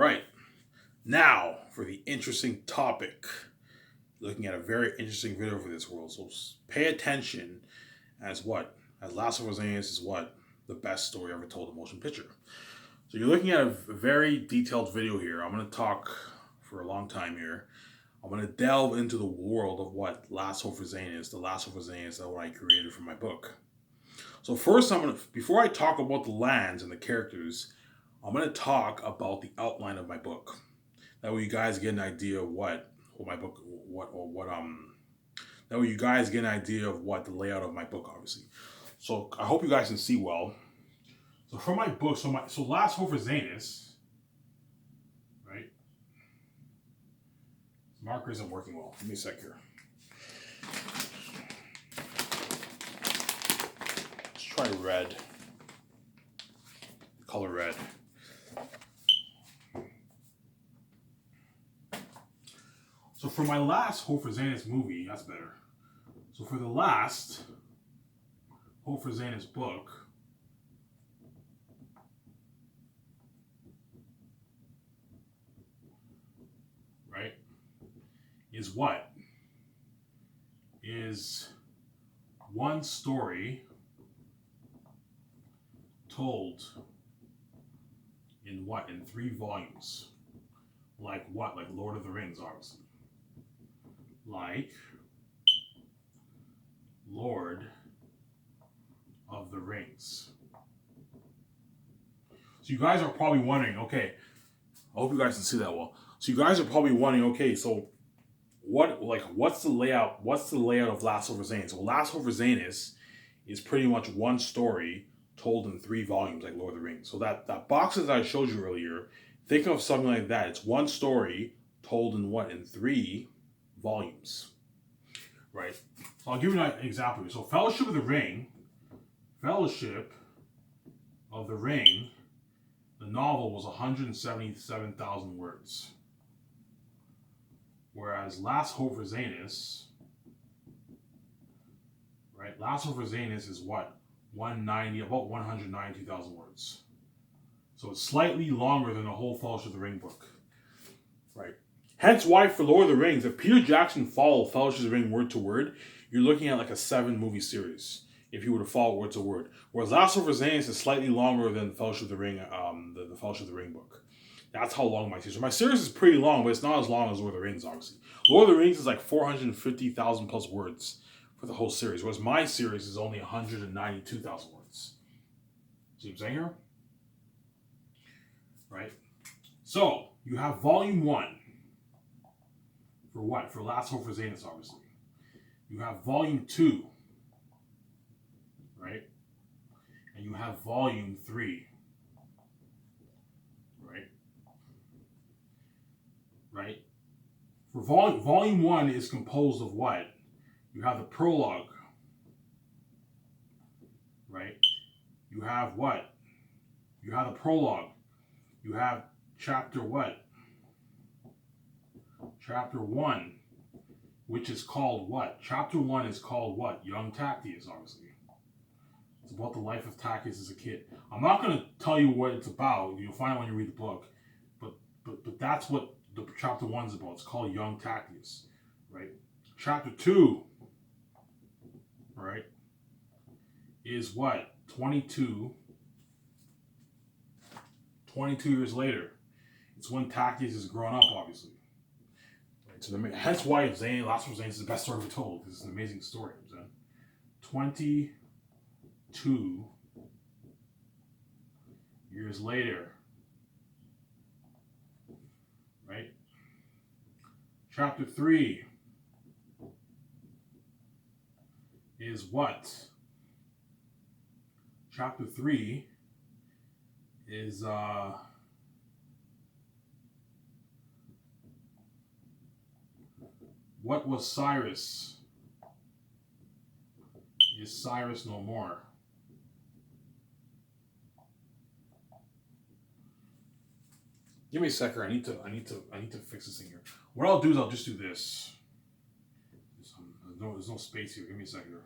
right. Now for the interesting topic. Looking at a very interesting video for this world. So pay attention as what? As Last of Us is what? The best story ever told in motion picture. So you're looking at a very detailed video here. I'm going to talk for a long time here. I'm going to delve into the world of what Last of Us is. The Last of Us is what I created for my book. So first, before I talk about the lands and the characters, I'm going to talk about the outline of my book. That way you guys get an idea of what my book, that way you guys get an idea of what the layout of my book, obviously. So I hope you guys can see well. So for my book, so Last Hope for Zanus, right? This marker isn't working well. Give me a sec here. Let's try red. Color red. So for my last Hope for Zanus movie, that's better. So for the last Hope for Zanus book, right, is what? Is one story told in what? In 3 volumes. Like what? Like Lord of the Rings, obviously. Like Lord of the Rings. So you guys are probably wondering, okay, I hope you guys can see that well. So you guys are probably wondering, okay, so what's the layout? What's the layout of Last of Us? So Last of Us is pretty much one story told in 3 volumes, like Lord of the Rings. So that boxes that I showed you earlier, think of something like that. It's one story told in what? In 3 volumes, right? So I'll give you an example. So Fellowship of the Ring, the novel was 177,000 words. Whereas Last Hope for Zanus, right? Last Hope for Zanus is what? About 192,000 words. So it's slightly longer than the whole Fellowship of the Ring book, right? Hence why for Lord of the Rings, if Peter Jackson followed Fellowship of the Ring word to word, you're looking at like a 7-movie series if you were to follow word to word. Whereas Last of Us is slightly longer than Fellowship of the Ring, the Fellowship of the Ring book. That's how long my series. My series is pretty long, but it's not as long as Lord of the Rings, obviously. Lord of the Rings is like 450,000 plus words for the whole series, whereas my series is only 192,000 words. See what I'm saying here? Right? So you have volume 1. For what? For Last Hope for Zanus, obviously. You have volume 2, right? And you have volume 3, right? Right? For volume 1 is composed of what? You have the prologue, right? You have what? You have the prologue. You have chapter what? Chapter 1, which is called what? Chapter 1 is called what? Young Tactius, obviously. It's about the life of Tactius as a kid. I'm not going to tell you what it's about. You'll find it when you read the book. But that's what the chapter 1 is about. It's called Young Tactius, right? Chapter 2, right, is what? 22 years later. It's when Tactius is grown up, obviously. So hence why Last of Us is the best story ever told. This is an amazing story. 22 years later, right? Chapter 3 is what? Chapter 3 is what was Cyrus? Is Cyrus no more? Give me a second. I need to fix this thing here. What I'll do is I'll just do this. There's no space here. Give me a second here.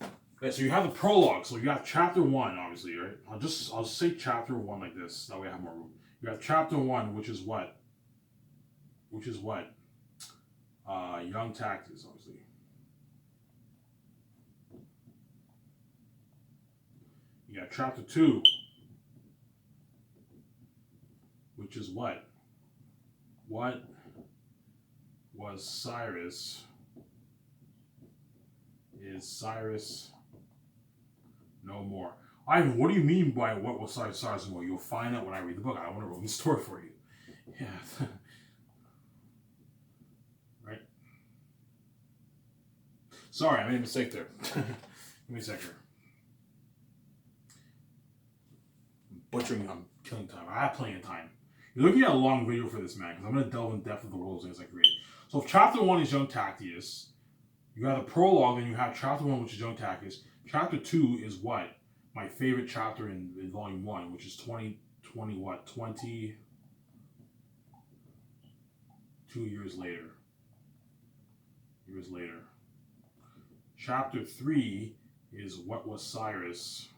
Right. Okay, so you have the prologue. So you have chapter 1, obviously, right? I'll say chapter 1 like this. That way I have more room. You have chapter 1, which is what? Which is what? Young tactics, obviously. You got chapter 2, which is what? What was Cyrus? Is Cyrus no more? Ivan, what do you mean by what was Cyrus no more? You'll find out when I read the book. I want to ruin the story for you. Yeah. Right? Sorry, I made a mistake there. Give me a second. I'm killing time. I have plenty of time. You're looking at a long video for this, man, because I'm going to delve in depth of the world as I create. So if chapter 1 is Young Tactius, you have the prologue, and you have chapter 1, which is Young Tactius. Chapter 2 is what? My favorite chapter in volume 1, which is 22 years later. Chapter 3 is What Was Cyrus?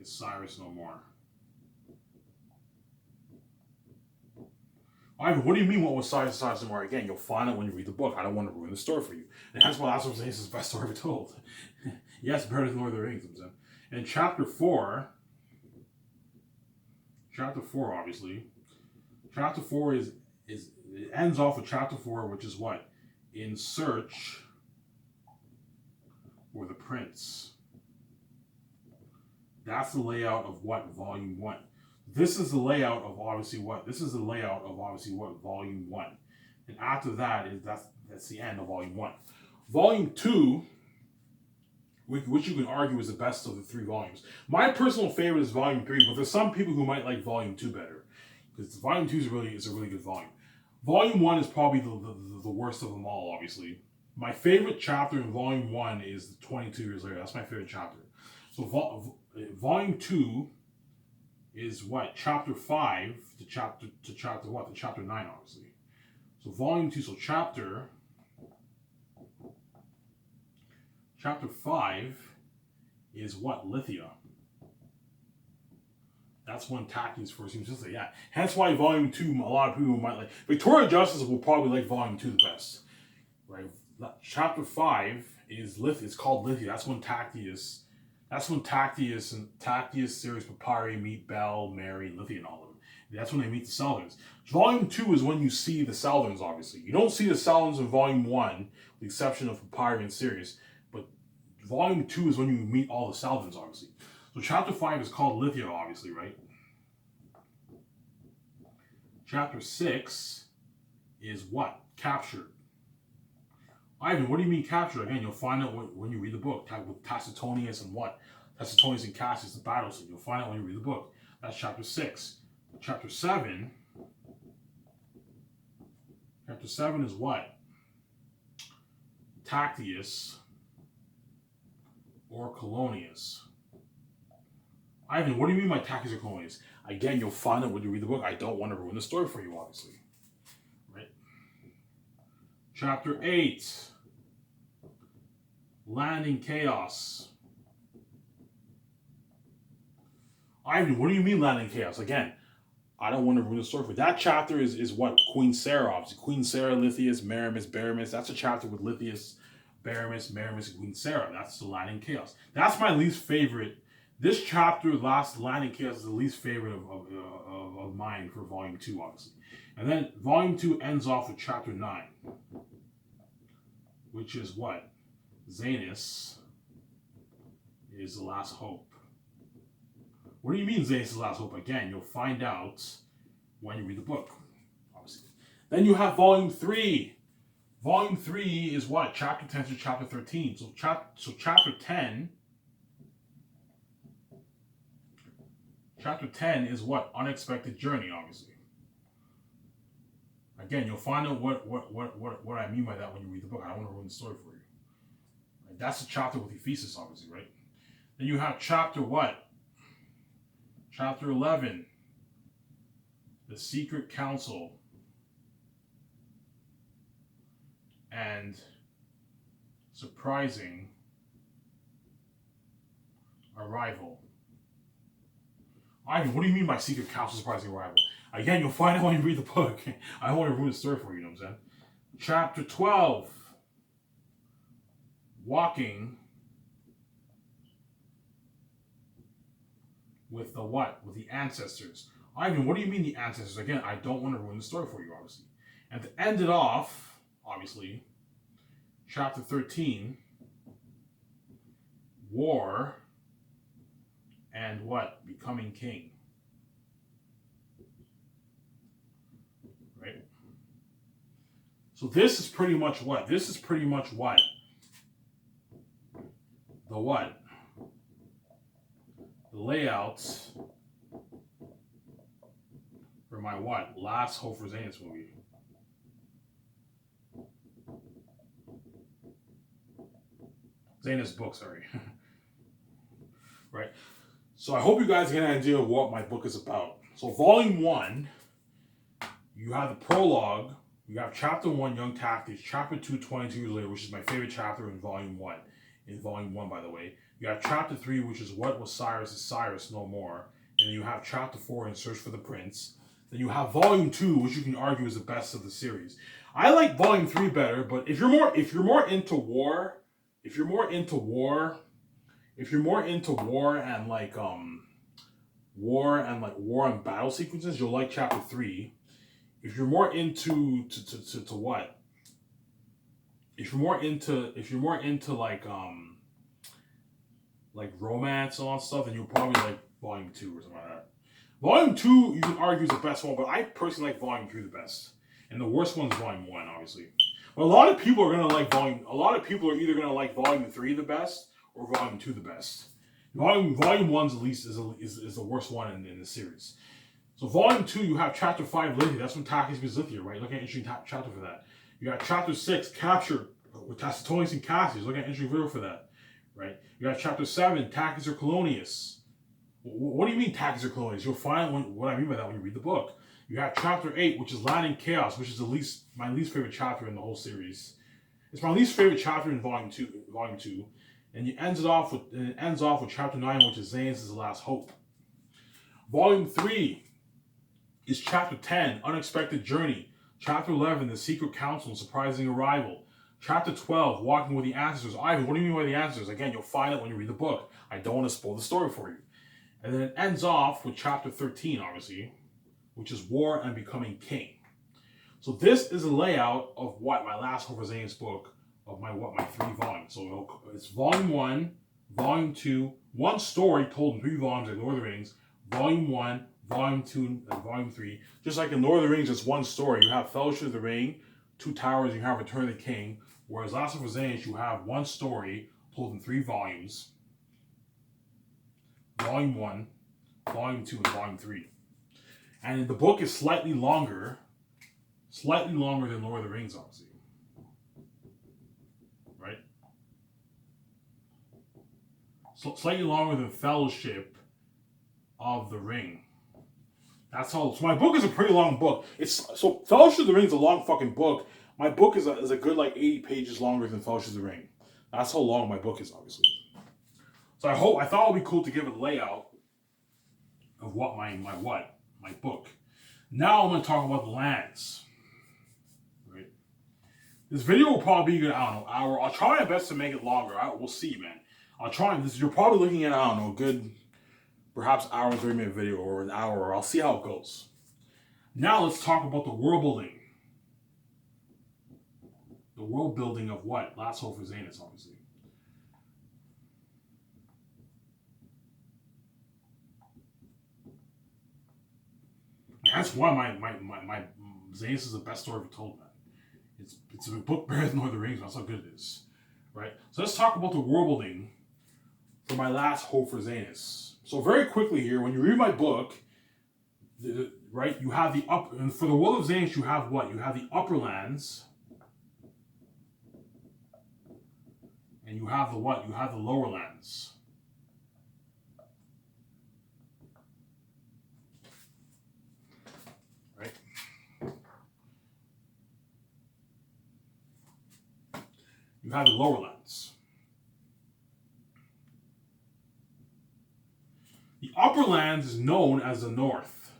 Is Cyrus no more? Ivan, what do you mean what was Cyrus no more? Again, you'll find it when you read the book. I don't want to ruin the story for you. And that's why that's what I'm is the best story ever told. Yes, better than Lord of the Rings. And chapter 4, obviously. Chapter 4 is it ends off with chapter 4, which is what? In search for the prince. That's the layout of what? Volume 1. This is the layout of obviously what? This is the layout of obviously what? Volume 1. And after that is that's the end of Volume 1. Volume 2, which you can argue is the best of the 3 volumes. My personal favorite is Volume 3, but there's some people who might like Volume 2 better. Because Volume 2 is a really good volume. Volume 1 is probably the worst of them all, obviously. My favorite chapter in Volume 1 is 22 years later. That's my favorite chapter. So Volume 2 is what? Chapter 5 to chapter what? To chapter 9, obviously. So Volume 2, so chapter 5 is what? Lithia. That's when Tactius first seems to say, yeah. Hence why Volume 2, a lot of people might like. Victoria Justice will probably like Volume 2 the best. Right? Chapter 5 is Lithia. It's called Lithia. That's when Tactius and Tactius, Sirius Papyri meet Belle, Mary, Lithia, and all of them. That's when they meet the Seldons. Volume 2 is when you see the Seldons, obviously. You don't see the Seldons in Volume 1, with the exception of Papyri and Sirius. But Volume 2 is when you meet all the Seldons, obviously. So chapter 5 is called Lithia, obviously, right? Chapter 6 is what? Captured. Ivan, what do you mean captured? Again, you'll find out when you read the book. With Tacitonius and what? Tacitonius and Cassius, the battle scene. You'll find out when you read the book. That's chapter 6. Chapter 7 is what? Tactius or Colonius. Ivan, what do you mean by Tactius or Colonius? Again, you'll find out when you read the book. I don't want to ruin the story for you, obviously. Right? Chapter 8. Landing Chaos. Ivan, what do you mean landing chaos? Again, I don't want to ruin the story for you. That chapter is what? Queen Sarah, obviously. Queen Sarah, Lithius, Maramis, Baramis. That's a chapter with Lithius, Baramis, Maramis, and Queen Sarah. That's the landing chaos. That's my least favorite. This chapter, last landing chaos, is the least favorite of mine for Volume 2, obviously. And then Volume 2 ends off with chapter 9, which is what? Zanus is the last hope. What do you mean Zanus is the last hope? Again, you'll find out when you read the book, obviously. Then you have Volume 3. Volume 3 is what? Chapter 10 to chapter 13. So chapter 10... Chapter 10 is what? Unexpected Journey, obviously. Again, you'll find out what I mean by that when you read the book. I don't want to ruin the story for you. Right? That's the chapter with Ephesus, obviously, right? Then you have chapter what? Chapter 11. The Secret Council. and surprising arrival. Ivan, what do you mean by secret council surprising arrival? Again, you'll find out when you read the book. I don't want to ruin the story for you, you know what I'm saying? Chapter 12. Walking with the what? With the ancestors. Ivan, what do you mean the ancestors? Again, I don't want to ruin the story for you, obviously. And to end it off, obviously, chapter 13, war and what? Becoming king. Right? So this is pretty much what? This is pretty much what? The what? The layouts for my what? Last Hope for Zane's movie. Zane's book, sorry. Right? So I hope you guys get an idea of what my book is about. So volume 1, you have the prologue, you have chapter 1, Young Tactics, chapter 2, 22 Years Later, which is my favorite chapter in volume 1. In volume 1, by the way. You have chapter 3, which is What Was Cyrus is Cyrus No More. And then you have chapter 4, In Search for the Prince. Then you have volume 2, which you can argue is the best of the series. I like volume 3 better, but if you're more into war and like war and battle sequences, you'll like chapter 3. If you're more into to what? If you're more into like romance and all that stuff, then you'll probably like volume 2 or something like that. Volume 2 you can argue is the best one, but I personally like volume 3 the best. And the worst one's volume 1, obviously. But a lot of people are either gonna like volume 3 the best or volume 2 the best. Volume 1's at least is the worst one in the series. So volume 2, you have chapter 5, Lithia. That's when Takis meets Lithia, right? Look at an interesting chapter for that. You got chapter 6, Capture, with Tacitonius and Cassius. Look at an interesting video for that, right? You got chapter 7, Takis or Colonius. What do you mean Takis or Colonius? You'll find what I mean by that when you read the book. You have chapter 8, which is Land in Chaos, which is my least favorite chapter in the whole series. It's my least favorite chapter in volume 2. And it ends off with chapter 9, which is Zane's is the Last Hope. Volume 3 is chapter 10, Unexpected Journey. Chapter 11, The Secret Council and Surprising Arrival. Chapter 12, Walking with the Ancestors. Ivan, what do you mean by the ancestors? Again, you'll find it when you read the book. I don't want to spoil the story for you. And then it ends off with chapter 13, obviously, which is War and Becoming King. So this is a layout of what my last Hope for Zane's book of my 3 volumes. So it's volume 1, volume 2, one story told in 3 volumes like Lord of the Rings, volume 1, volume 2, and volume 3. Just like in Lord of the Rings, it's one story. You have Fellowship of the Ring, 2 Towers, you have Return of the King. Whereas Last Hope for Zane's, you have one story told in 3 volumes. Volume 1, volume 2, and volume 3. And the book is slightly longer than Lord of the Rings, obviously. Right? So slightly longer than Fellowship of the Ring. That's all. So my book is a pretty long book. So Fellowship of the Ring is a long fucking book. My book is a good like 80 pages longer than Fellowship of the Ring. That's how long my book is, obviously. So I thought it would be cool to give a layout of what my book. Now I'm going to talk about the lands. Right? This video will probably be, I don't know, hour. I'll try my best to make it longer. We'll see, man. I'll try. You're probably looking at, I don't know, a good, perhaps hour and 30-minute video or an hour. Or I'll see how it goes. Now let's talk about the world building. The world building of what? Last Hope for Zane's, obviously. That's why my Zane's is the best story ever told, man. It's a book better than Lord of the Rings. That's how good it is, right? So let's talk about the world building for my last Hope for Zane's. So very quickly here, when you read my book, right, you have and for the world of Zane's, you have what? You have the upper lands, and you have the what? You have the lower lands. have the lower lands. The upper lands is known as the north.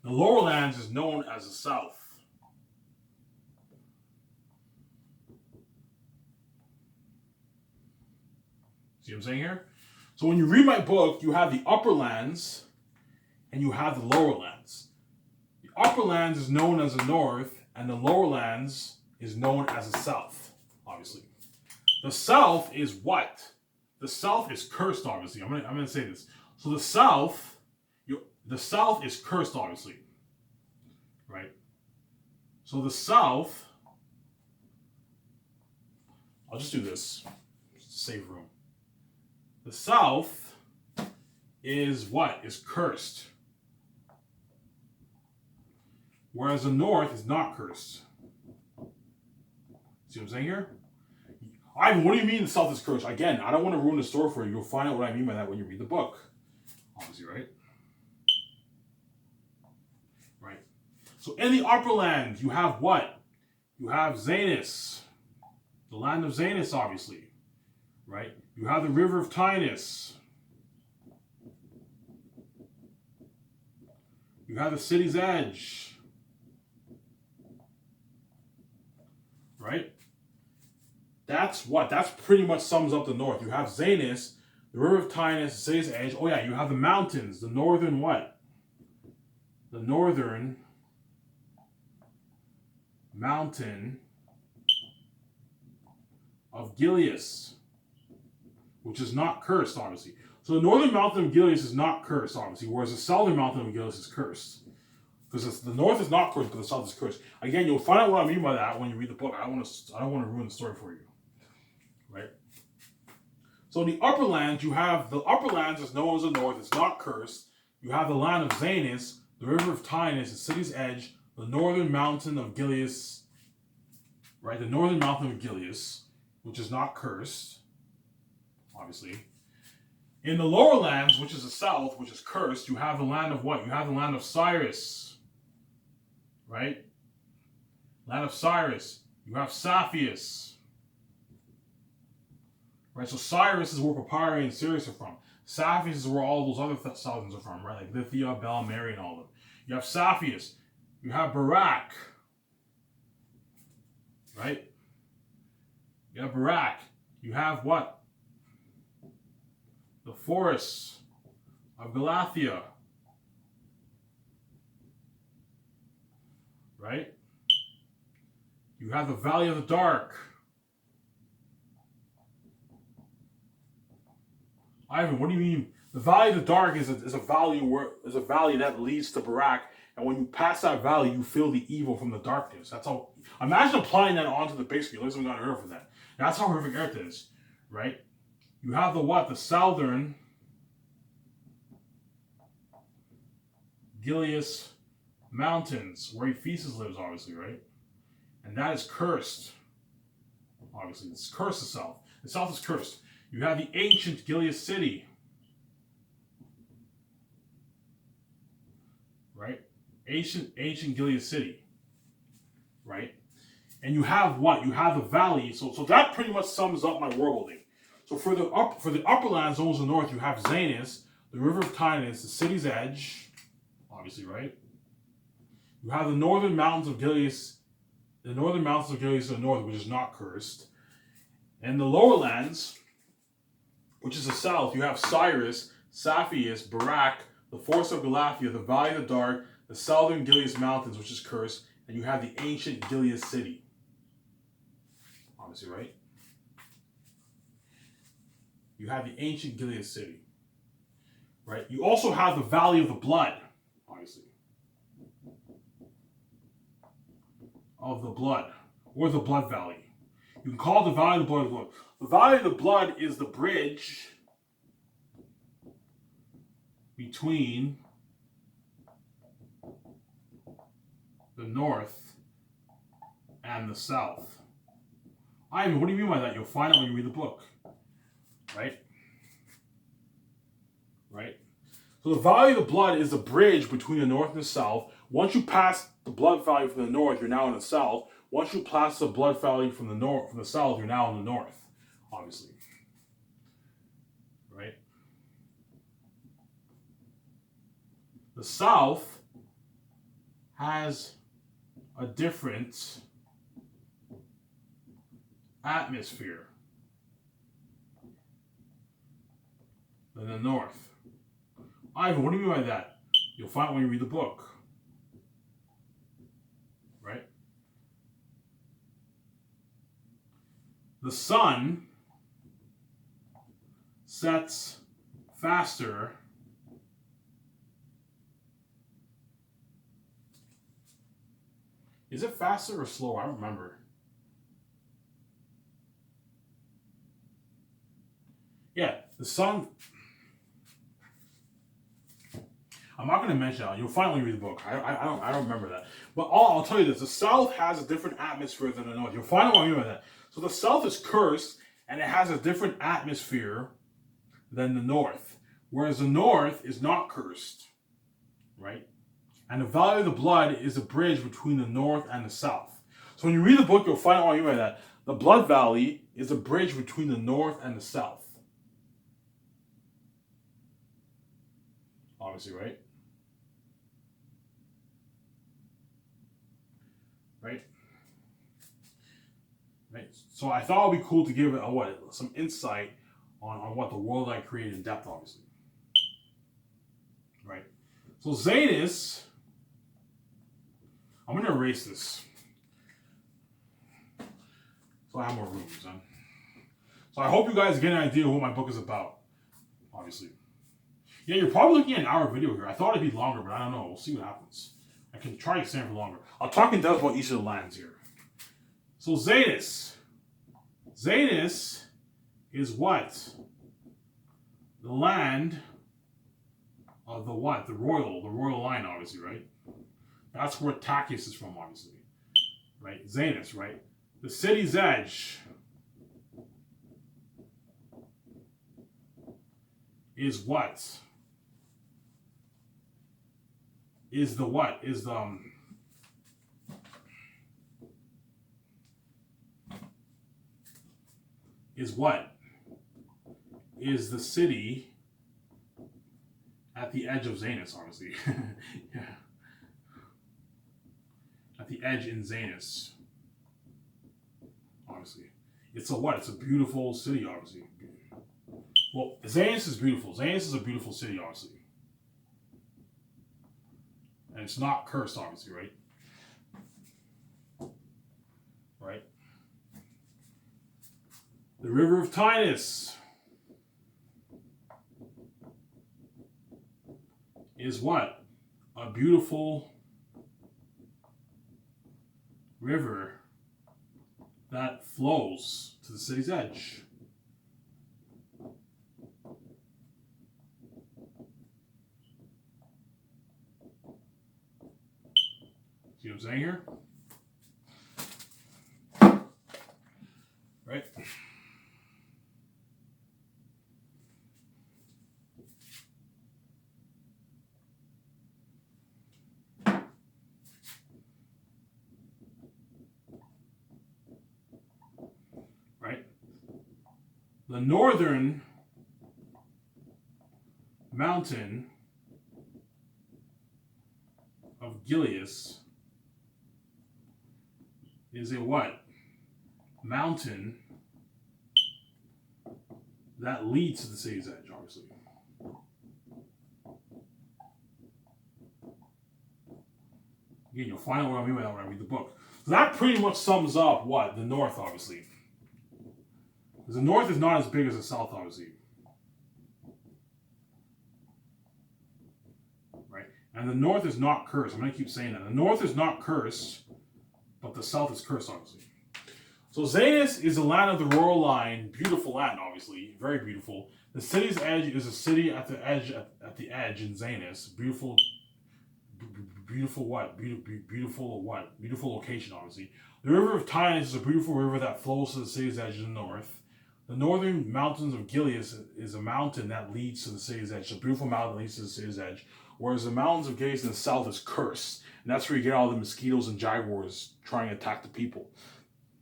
The lower lands is known as the south. See what I'm saying here? So when you read my book, you have the upper lands and you have the lower lands. The upper lands is known as the north, and the lower lands is known as the south, obviously. The south is what? The south is cursed, obviously. I'm gonna say this. So the south is cursed, obviously. Right? So the south, I'll just do this just to save room. The south is what? Is cursed. Whereas the north is not cursed. See what I'm saying here? Ivan, what do you mean the south is cursed? Again, I don't want to ruin the story for you. You'll find out what I mean by that when you read the book. Obviously, right? Right. So in the upper land, you have what? You have Zanus. The land of Zanus, obviously. Right? You have the river of Tinus. You have the city's edge. Right? That's what? That's pretty much sums up the north. You have Zanus, the river of Tinus, the city's edge. Oh yeah, you have the mountains. The northern what? The northern mountain of Gilead, which is not cursed, obviously. So the northern mountain of Gilead is not cursed, obviously, whereas the southern mountain of Gilead is cursed. Because the north is not cursed, but the south is cursed. Again, you'll find out what I mean by that when you read the book. I don't want to ruin the story for you. Right? So in the upper lands, you have the upper lands is known as the north. It's not cursed. You have the land of Zanus, the river of Tinus, the city's edge, the northern mountain of Gilead. Right? The northern mountain of Gilead, which is not cursed, obviously. In the lower lands, which is the south, which is cursed, you have the land of what? You have the land of Cyrus. Right? Land of Cyrus. You have Sapphires. Right? So Cyrus is where Papyri and Sirius are from. Sapphires is where all those other thousands are from, right? Like Lithia, Bel, Mary, and all of them. You have Sapphires. You have Barak. Right? You have Barak. You have what? The forests of Galatia. Right? You have the Valley of the Dark. Ivan, what do you mean? The Valley of the Dark is a valley that leads to Barak, and when you pass that valley, you feel the evil from the darkness. That's how. Imagine applying that onto the base scale. Listen, we got Earth for that. That's how horrific Earth is, right? You have the what? The southern Gilead mountains, where Ephesus lives, obviously, right? And that is cursed. Obviously, it's cursed, the south. The south is cursed. You have the ancient Gilead city. Right? Ancient Gilead city. Right? And you have what? You have the valley. So that pretty much sums up my world building. So for the upper lands, those in the north, you have Zanus, the river of Tinus, the city's edge, obviously, right? You have the northern mountains of Gilead, to the north, which is not cursed. And the lower lands, which is the south, you have Cyrus, Sapphires, Barak, the forest of Galatia, the Valley of the Dark, the southern Gilead mountains, which is cursed, and you have the ancient Gilead city. Obviously, right? You have the ancient Gilead city. Right? You also have the Valley of the Blood, obviously. Of the Blood, or the Blood Valley. You can call it the Valley of the Blood. The Valley of the Blood is the bridge between the north and the south. Ivan, what do you mean by that? You'll find out when you read the book. Right? Right? So the Valley of the Blood is the bridge between the north and the south, Once you pass the blood valley from the north, you're now in the south. Once you pass the blood valley from the south, you're now in the north, obviously. Right? The south has a different atmosphere than the north. Ivan, what do you mean by that? You'll find it when you read the book. Right? The sun sets faster Is it faster or slower? I don't remember. Yeah, the sun. I'm not going to mention that. You'll finally read the book. I don't remember that. But I'll tell you this: the South has a different atmosphere than the North. You'll find out what I mean by that. So the South is cursed, and it has a different atmosphere than the North, whereas the North is not cursed, right? And the valley of the blood is a bridge between the North and the South. So when you read the book, you'll find out what I mean by that. The blood valley is a bridge between the North and the South. Obviously, right? Right? Right. So I thought it would be cool to give some insight on what the world I created in depth, obviously. Right. So Zanus, I'm gonna erase this. So I have more room, son. So I hope you guys get an idea of what my book is about. Obviously. Yeah, you're probably looking at an hour video here. I thought it'd be longer, but I don't know. We'll see what happens. I can try to extend it for longer. I'll talk in depth about each of the lands here. So Zanus. Zanus is what? The land of the what? The royal line, obviously, right? That's where Tachys is from, obviously. Right? Zanus, right? The city's edge is what? Is the what? Is the is what? Is the city at the edge of Zanus, obviously. Yeah. At the edge in Zanus. Obviously. It's a what? It's a beautiful city, obviously. Well, Zanus is beautiful. Zanus is a beautiful city, obviously. And it's not cursed, obviously, right? Right? The river of Tinus is what? A beautiful river that flows to the city's edge. See what I'm saying here? Right? Right? The northern mountain of Gilead is a what? Mountain that leads to the city's edge, obviously. Again, you'll find out what I mean by that when I read the book. So that pretty much sums up what? The north, obviously. Because the north is not as big as the south, obviously. Right? And the north is not cursed. I'm going to keep saying that. The north is not cursed, but the south is cursed, obviously. So Zanus is the land of the royal line. Beautiful land, obviously. Very beautiful. The city's edge is a city at the edge in Zanus. Beautiful what? Beautiful what? Beautiful location, obviously. The river of Tinus is a beautiful river that flows to the city's edge in the north. The northern mountains of Gilead is a mountain that leads to the city's edge. It's a beautiful mountain that leads to the city's edge. whereas the mountains of Gilead in the south is cursed. And that's where you get all the mosquitoes and jaguars trying to attack the people.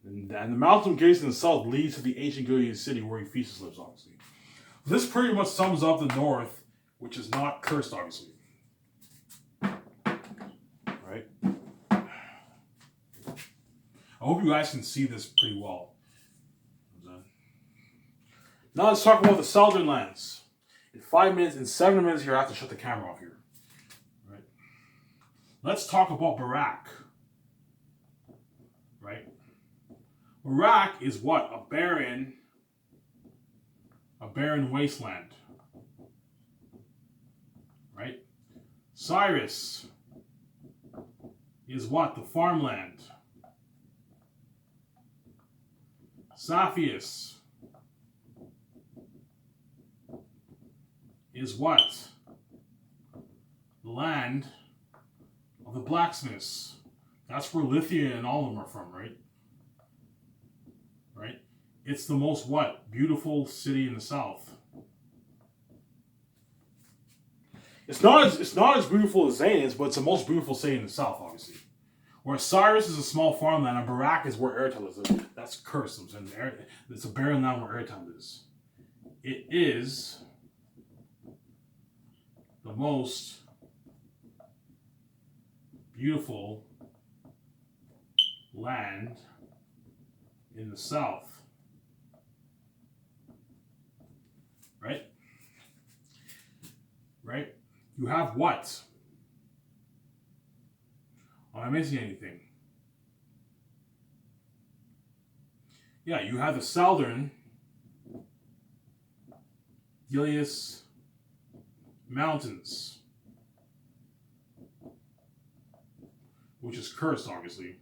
And the mountain of Gilead in the south leads to the ancient Gilead city where Ephesus lives, obviously. This pretty much sums up the north, which is not cursed, obviously. Right? I hope you guys can see this pretty well. Now let's talk about the southern lands. In 7 minutes here, I have to shut the camera off here. Right? Let's talk about Barak. Right? Barak is what? A barren wasteland. Right? Cyrus is what? The farmland. Saphius is what? The land of the blacksmiths. That's where Lithia and all of them are from, right? Right? It's the most what? Beautiful city in the south. It's not as beautiful as Zayn is, but it's the most beautiful city in the south, obviously. Where Cyrus is a small farmland and Barak is where Eretal is. That's cursed. It's a barren land where Eretal is. It is the most beautiful land in the south. Right? Right? You have what? Am I missing anything? Yeah, you have the southern Gilead mountains, which is cursed, obviously.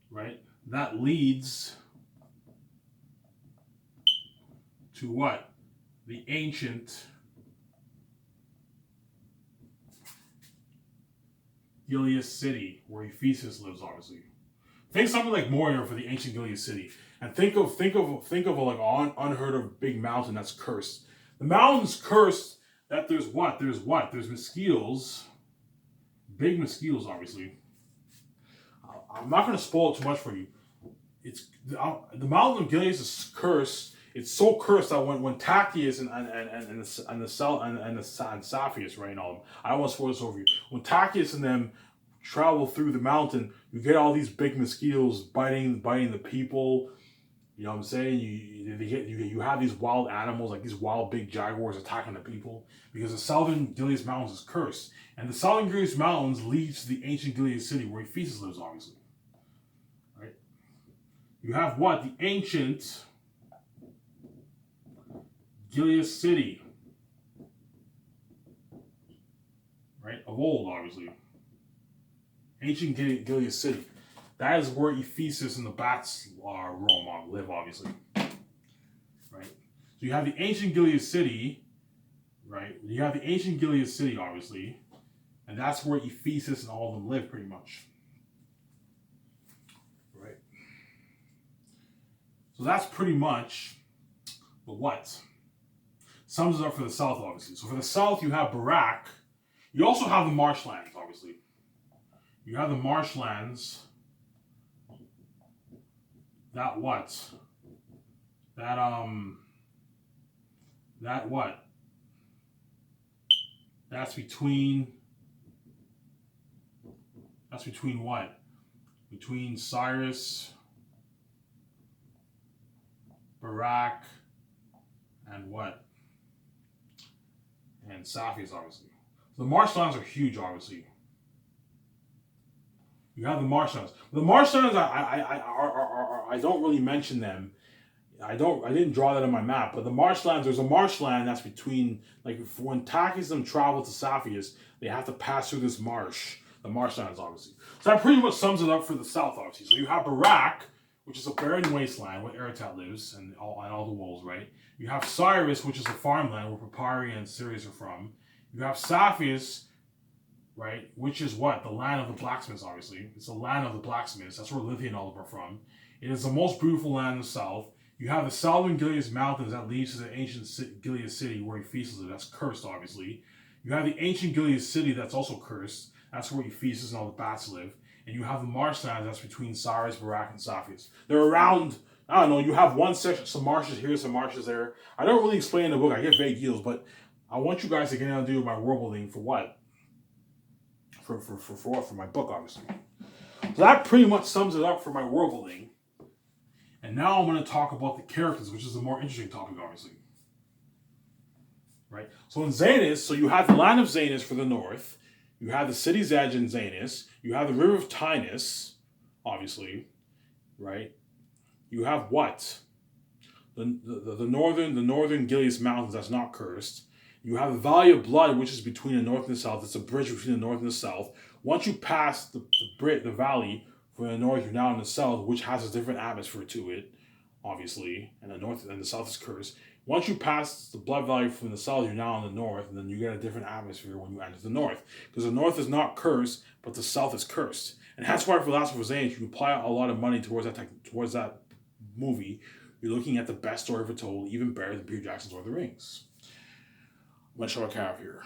Right? That leads to what? The ancient Gilead city, where Ephesus lives, obviously. Think something like Moria for the ancient Gilead city, and think of a like unheard of big mountain that's cursed. The mountain's cursed. That there's what? There's mosquitoes, big mosquitoes, obviously. I'm not going to spoil it too much for you. It's the mountain of Gilead is cursed. It's so cursed that when Tactius and Saphius, right? I don't want to spoil this over you. When Tactius and them travel through the mountain, you get all these big mosquitoes biting the people. You know what I'm saying? You have these wild animals, like these wild big jaguars attacking the people, because the southern Gilead Mountains is cursed. And the southern Gilead Mountains leads to the ancient Gilead city where Ephesus lives, obviously. Right? You have what? The ancient Gilead city. Right? Of old, obviously. Ancient Gilead city. That is where Ephesus and the bats live, obviously. Right? So you have the ancient Gilead city, right? You have the ancient Gilead city, obviously. And that's where Ephesus and all of them live, pretty much. Right? So that's pretty much the what? Sums it up for the south, obviously. So for the south, you have Barak. You also have the marshlands, obviously. You have the marshlands. That what? That what? That's between what? Between Cyrus, Barak, and what? And Saphius, obviously. So the marshlands are huge, obviously. You have the marshlands. The marshlands, I don't really mention them. I didn't draw that on my map, but the marshlands, there's a marshland that's between, like, when Tachism travel to Saphius, they have to pass through this marsh. The marshlands, obviously. So that pretty much sums it up for the south, obviously. So you have Barak, which is a barren wasteland where Eretat lives and all the wolves, right? You have Cyrus, which is a farmland where Papyri and Sirius are from. You have Saphius, right, which is what? The land of the blacksmiths, obviously. It's the land of the blacksmiths. That's where Lithia and all of them are from. It is the most beautiful land in the south. You have the southern Gilead Mountains that leads to the ancient Gilead city where Ephesus lives. That's cursed, obviously. You have the ancient Gilead city that's also cursed. That's where Ephesus and all the bats live. And you have the marshlands that's between Cyrus, Barak, and Sapphires. They're around, I don't know, you have one section, some marshes here, some marshes there. I don't really explain in the book. I get vague deals, but I want you guys to get down and do my world building for what? For what? For my book, obviously. So that pretty much sums it up for my world building. And now I'm going to talk about the characters, which is a more interesting topic, obviously. Right? So in Zanus, so you have the land of Zanus for the north. You have the city's edge in Zanus. You have the river of Tinus, obviously. Right? You have what? The northern Gilead Mountains that's not cursed. You have the Valley of Blood, which is between the north and the south. It's a bridge between the north and the south. Once you pass the valley from the north, you're now in the south, which has a different atmosphere to it, obviously. And the north and the south is cursed. Once you pass the Blood Valley from the south, you're now in the north, and then you get a different atmosphere when you enter the north. Because the north is not cursed, but the south is cursed. And that's why for Last of Us, you apply a lot of money towards that movie. You're looking at the best story ever told, even better than Peter Jackson's Lord of the Rings. I'm going to show a cap here.